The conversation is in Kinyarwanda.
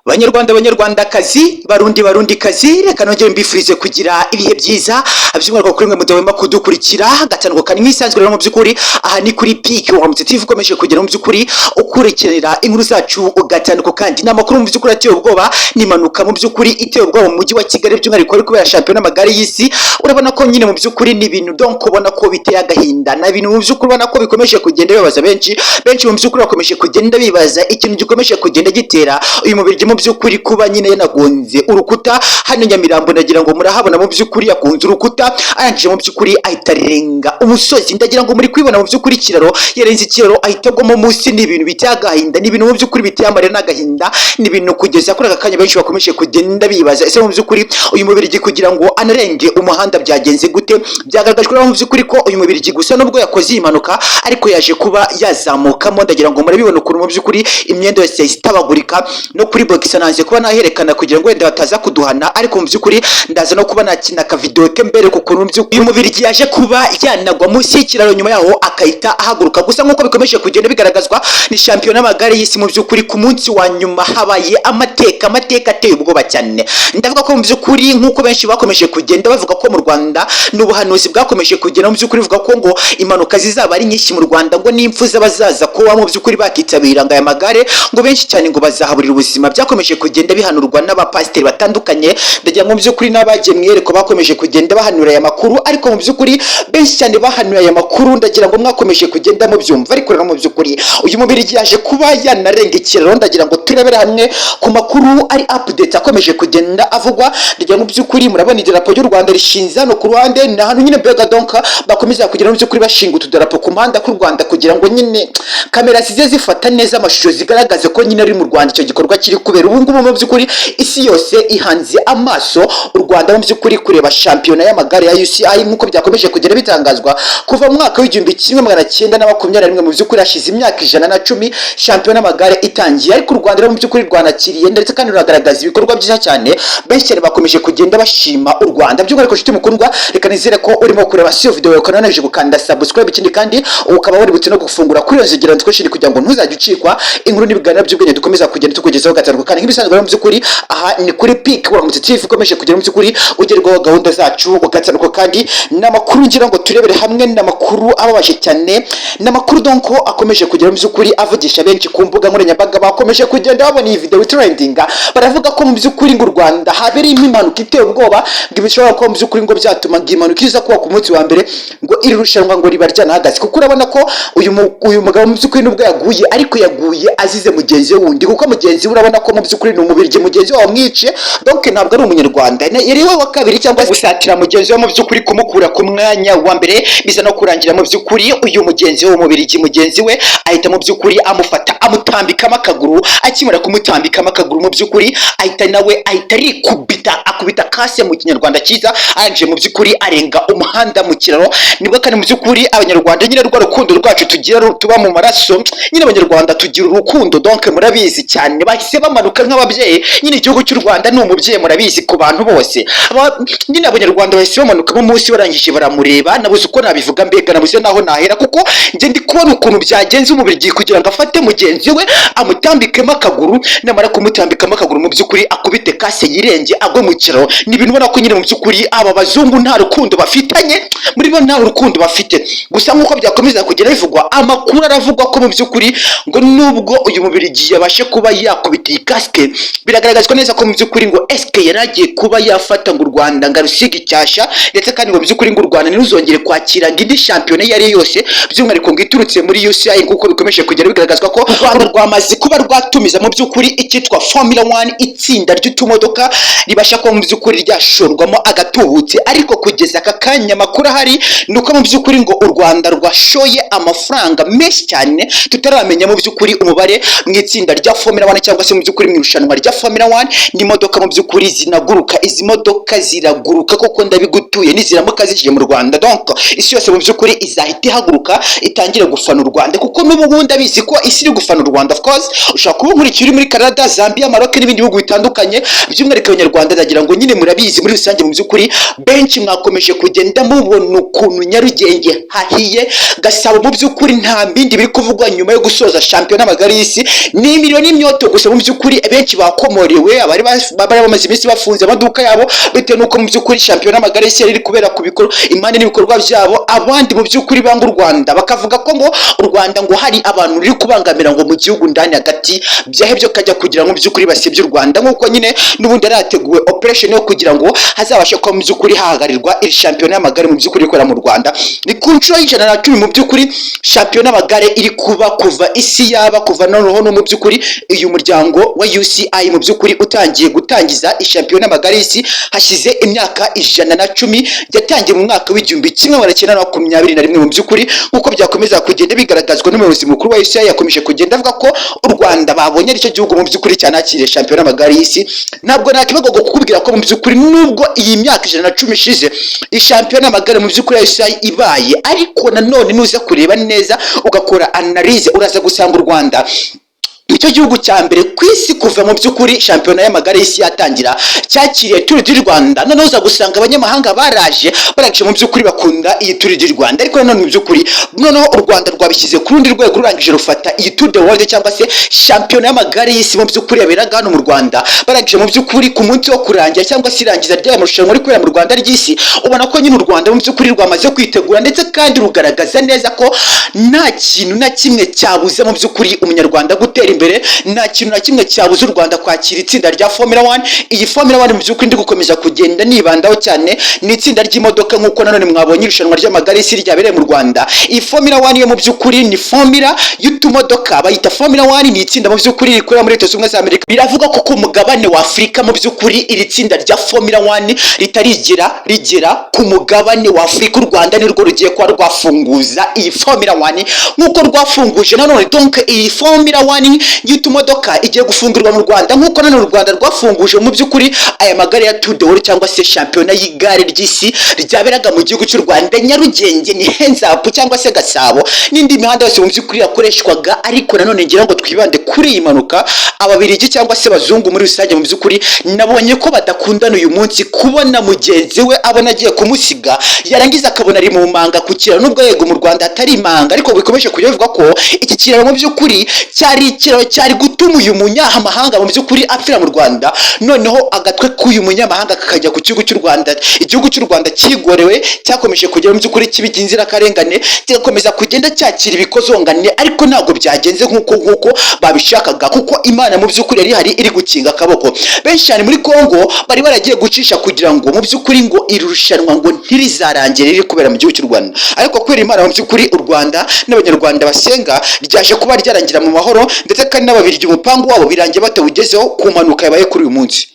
Banyarwandakazi, Barundi reka nongere mbifurize kugira ibihe byiza by'umwihariko kuri mwe mudahwema kudukurikira gatanu kane nk'isanzwe rero mu by'ukuri aha ni kuri Peak Uramutse TV ukomeje kugera mu by'ukuri ukurikirira inkuru zacu gatanu kandi n'amakuru mu by'ukuri ateye ubwoba n'impanuka mu by'ukuri iteye ubwoba mu mujyi wa Kigali by'umwihariko ari kubera shampiyona y'amagare y'isi. Urabona ko nyine mu by'ukuri ni ibintu donc ubona ko biteye agahinda na ibintu mu by'ukuri ubona ko bikomeje kugenda bibaza benshi mu by'ukuri bakomeje kugenda bibaza ikintu gikomeje kugenda gitera uyu mubiri mu by'ukuri kuba nyine yanagonze urukuta hano Nyamirambo. Ndagira ngo murahabona mu by'ukuri yakunze urukuta arangije mu by'ukuri ahita renga umusozi. Ndagira ngo muri kwibona mu by'ukuri kiraro yarenze ikiraro ahita agwamo munsi. Ni ibintu biteye agahinda, ni ibintu mu by'ukuri biteye amarira n'agahinda, ni ibintu kugeza kuri aka kanya benshi bakomeje kugenda bibaza ese mu by'ukuri uyu mubiri kugira ngo anarenge umuhanda byagenze gute. Byagaragajwe mu by'ukuri ko uyu mubiri gusa nubwo yakoze iyi mpanuka ariko yaje kuba yazamukamo. Ndagira ngo murabibona ukuntu mu by'ukuri imyenda yose itabagurika no kuri box nanze kuba naherekana kugira ngo wenda bataza kuduhana, ariko mu by'ukuri ndaza no kuba nakina ka video ke mbere kuko mu by'ukuri uyu mubiri yaje kuba yanagwa munsi y'ikiraro nyuma yaho akahita ahaguruka. Gusa nk'uko bikomeje kugenda bigaragazwa ni shampiyona y'amagare y'isi mu by'ukuri ku munsi wa nyuma habaye amateka ateye ubwoba cyane. Ndavuga ko mu by'ukuri nk'uko benshi bakomeje kugenda bavuga ko mu Rwanda n'ubuhanuzi bwakomeje kugenda mu by'ukuri vuga ko ngo impanuka zizaba ari nyinshi mu Rwanda, ngo n'impfu z'abazaza kuba mu by'ukuri bakitabira aya magare ngo benshi cyane ngo bazahaburira ubuzima. Byakomeje kugenda bihanurwa n'abapasiteri batandukanye. Ndagira ngo mu by'ukuri n'abagiye mwiyereko bakomeje kugenda bahanura aya makuru, ariko mu by'ukuri benshi cyane bahanuye aya makuru ndagira ngo mwakomeje kugenda mu byumva. Ariko rero mu by'ukuri uyu mubiri yaje kuba yanarenga ikiraro. Ndagira ngo turebere hamwe ku makuru ari update akomeje kugenda avugwa. Ndagira ngo mu by'ukuri murabona idarapo y'u Rwanda rishinze hano ku ruhande, ni ahantu nyine mbega donc bakomeza kugira mu by'ukuri bashinga utudarapo ku mpanda k'u Rwanda kugira ngo nyine kamera zize zifata neza amashusho zigaragaze ko nyine ari mu Rwanda icyo gikorwa kiri kubera. Ubu ngubu mu by'ukuri isi yose ihanze amaso u Rwanda mu by'ukuri kureba shampiyona y'amagare ya UCI nk'uko byakomeje kugenda bitangazwa kuva mu mwaka w'1921 mu by'ukuri hashize imyaka 110 shampiyona y'amagare itangiye. Ariko u Rwanda mu by'ukuri rwanakiriye ndetse kandi ruragaragaza ibikorwa byiza cyane. Benshi cyane bakomeje kugenda bashima u Rwanda. By'umwihariko nshuti mukundwa, reka nizere ko urimo kureba iyo video ukananeje gukanda subscribe, ikindi kandi ukaba waributse no gufungura kuri iyo nzogera twishiri kugira ngo ntuzajye ucikwa inkuru n'ibiganiro by'ubwenge dukomeza kugenda tukugezaho gatanu kandi nk'ibisanzwe mu by'ukuri aha ni kuri Peak Uramutse TV ukomeje kugera mu by'ukuri ugerwaho gahunda zacu gatanu kandi n'amakuru ngira ngo turebere hamwe n'amakuru ababaje cyane, n'amakuru donc akomeje kugera mu by'ukuri avugisha benshi ku mbuga nkoranyambaga. Bakomeje kugenda babona iyi video trending, baravuga ko mu by'ukuri ngo u Rwanda habereye impanuka iteye ubwoba ngo ibishobora ko mu by'ukuri ngo byatuma ngo impanuka iza kuba ku munsi wa mbere ngo iri rushanwa ngo ribaryana hagati. Kuko urabona ko uyu mugabo mu by'ukuri nubwo yaguye ariko yaguye azize mugenzi we wundi, kuko mugenzi we urabona ko mu by'ukuri ni umubirigi mugenzi we wamwice, donc ntabwo ari umunyarwanda. Yari we wa kabiri cyangwa gusatira mugenzi we mu by'ukuri kumukura ku mwanya wa mbere, biza no kurangira mu by'ukuri uyu mugenzi we umubirigi mugenzi we ahita mu by'ukuri amufata amutambikamo akaguru. Akimara kumutambikamo akaguru mu by'ukuri ahita nawe ahita akubita kase mu kinyarwanda cyiza, arangije mu by'ukuri arenga umuhanda mu kiraro. Nibwo kandi mu by'ukuri abanyarwanda nyine rwa rukundo rwacu tugira tuba mu maraso, nyine abanyarwanda tugira urukundo donc murabizi cyane. Bahise bamanuka nk'ababyeyi, nyine igihugu cy'u Rwanda ni umubyeyi murabizi ku bantu bose. Nyine abanyarwanda bahise bamanuka mu munsi barangije baramureba. Nabuze uko nabivuga mbega nabuze naho nahera, kuko nge ndi kubona ukuntu byagenze umubiri kugira ngo afate mugenzi we amutambikemo akaguru, namara kumutambikamo akaguru mu by'ukuri akubite kase yirenge agwe mu kiraro. Ni ibintu ubona ko nyine mu by'ukuri aba bazungu nta rukundo bafitanye, muri bo nta rukundo bafite. Gusa nk'uko byakomeza kugera bivugwa, amakuru aravugwa ko mu by'ukuri ngo nubwo uyu mubiri yabashe kuba yakubita iyi kasike, biragaragazwa neza ko mu by'ukuri ngo eske yaragiye kuba yafata ngo u Rwanda ngo arusiga icyasha, ndetse kandi ngo mu by'ukuri ngo u Rwanda ntiruzongere kwakira indi shampiyona iyo ari yose by'umwihariko ngo iturutse muri UCI. Nk'uko bikomeje kugera bigaragazwa ko u Rwanda rwamaze kuba rwatumiza mu by'ukuri icyitwa Formula 1, itsinda ry'utumodoka ribasha kuba mu by'ukuri ryashorwamo agatubutse. Ariko kugeza aka kanya makuru ahari nuko mu by'ukuri ngo u Rwanda rwashoye amafaranga menshi cyane tutaramenya mu by'ukuri umubare mu itsinda rya Formula 1 cyangwa se mu by'ukuri mu irushanwa rya Formula 1. n'imodoka mu by'ukuri zinaguruka. Izi modoka ziraguruka koko ndabigutuye, niziramuka zije mu Rwanda donc isi yose mu by'ukuri izahita ihaguruka itangire gufana u Rwanda, kuko n'ubundi abizi ko isi iri gufana u Rwanda. Of course ushaka kuba nkurikira muri Canada, Zambia, Maroc n'ibindi bihugu bitandukanye by'umwihariko abanyarwanda. Ndagira ngo nyine murabizi muri rusange mu by'ukuri benshi mwakomeje kugenda mubona ukuntu Nyarugenge hahiye, Gasabo mu by'ukuri nta bindi biri kuvugwa nyuma yo gusoza shampiyona y'amagare y'isi. Ni miliyoni y'imyoto gusa mu by'ukuri by'ukuri benshi bakomorewe, abari bamaze iminsi bafunze amaduka yabo bitewe nuko mu by'ukuri shampiyona y'amagare y'isi yari kubera ku bikorwa impande n'ibikorwa byabo. Abandi mu by'ukuri banga u Rwanda bakavuga ko ngo u Rwanda ngo hari abantu ruri kubangamira ngo mu gihugu ndani hagati byahebyo kajya kugira ngo mu by'ukuri basebye u Rwanda, nk'uko nyine n'ubundi yarateguwe operation yo kugira ngo hazabashe kuba mu by'ukuri hahagarirwa iri shampiyona y'amagare mu by'ukuri ikorera mu Rwanda. Ni ku nshuro y'110 mu by'ukuri shampiyona y'amagare iri kuba kuva isi yaba kuva noneho no mu by'ukuri uyu muryango wa UCI mu by'ukuri utangiye gutangiza ishampiyona y'amagare y'isi hashize imyaka 110, yatangiye mu mwaka w'1921 mu by'ukuri. Nk'uko byakomeza kugenda bigaragazwa n'umuyobozi mukuru wa UCI yakomeje kugenda avuga ko u Rwanda babonye aricyo gihugu mu by'ukuri cyanakiriye shampiyona y'amagare y'isi. Ntabwo nakibago kukubwira ko mu by'ukuri nubwo iyi myaka 110 ishize ishampiyona y'amagare mu by'ukuri ya UCI ibaye, ariko nanone nuza kureba neza ugakora analyse uraza gusanga u Rwanda icyo gihugu cya mbere ku isi kuva mu by'ukuri shampiyona y'amagare y'isi yatangira cyakiriye Tour du Rwanda. Noneho uza gusanga abanyamahanga baraje mu by'ukuri bakunda iyi Tour du Rwanda, ariko nanone mu by'ukuri noneho u Rwanda rwabishyize ku rundi rwego rurangije rufata iyi Tour de World cyangwa se shampiyona y'amagare y'isi mu by'ukuri yaberaga hano mu Rwanda. Barangije mu by'ukuri ku munsi wo kurangira cyangwa se irangiza ry'aya marushanwa ari kubera mu Rwanda ry'isi, ubona ko nyine u Rwanda mu by'ukuri rwamaze kwitegura ndetse kandi rugaragaza neza ko nta kintu na kimwe cyabuze mu by'ukuri umunyarwanda gutera imbere, nta kintu na kimwe cyabuze u Rwanda kwakira itsinda rya Formula 1. Iyi Formula 1 mu by'ukuri ndi gukomeza kugenda nibandaho cyane ni itsinda ry'imodoka, nk'uko nanone mwabonye irushanwa ry'amagare y'isi ryabereye mu Rwanda. Iyi Formula 1 yo mu by'ukuri ni formula y'utumodoka bayita Formula 1, ni itsinda mu by'ukuri rikorera muri Leta Zunze Ubumwe za Amerika. Biravuga ko ku mugabane wa Afurika mu by'ukuri iri tsinda rya Formula 1 rigera ku mugabane wa Afurika. U Rwanda nirwo rugiye kuba rwafunguza iyi Formula 1 nk'uko rwafunguje nanone. Donc iyi Formula 1 y'utumodoka igiye gufungurwa mu Rwanda nk'uko nanone u Rwanda rwafunguje mu by'ukuri aya magare ya Tour de World cyangwa se shampiyona y'igare ry'isi ryaberaga mu gihugu cy'u Rwanda. Nyarugenge ni Henzapu cyangwa se Gasabo n'indi mihanda yose mu by'ukuri yakoreshwaga, ariko nanone ngira ngo twibande kuri iyi mpanuka. Ababiligi cyangwa se bazungu muri rusange mu by'ukuri nabonye ko badakundana uyu munsi, kubona mugenzi we abona agiye kumusiga yarangiza akabona ari mu manga ku kiraro, nubwo yego mu Rwanda atari imanga, ariko bikomeje kujya bivuga ko iki kiraro mu by'ukuri cyari gutuma uyu munyamahanga mu by'ukuri apfira mu Rwanda, noneho agatwe k'uyu munyamahanga kakajya ku gihugu cy'u Rwanda. Igihugu cy'u Rwanda kigorewe cyakomeje kugera mu by'ukuri kibigira inzirakarengane, kigakomeza kugenda cyakira ibikozongane, ariko ntabwo byagenze nk'uko babishakaga, kuko Imana mu by'ukuri yari hari iri gukinga akaboko. Benshi cyane muri Kongo bari baragiye gucisha kugira ngo mu by'ukuri ngo irushanwa ngo ntirizarangire riri kubera mu gihugu cy'u Rwanda, ariko kubera Imana mu by'ukuri u Rwanda n'abanyarwanda basenga ryaje kuba ryarangira mu mahoro, ndetse kandi n'ababirigi umupangu wabo birangiye batawugezeho ku mpanuka yabaye kuri uyu munsi.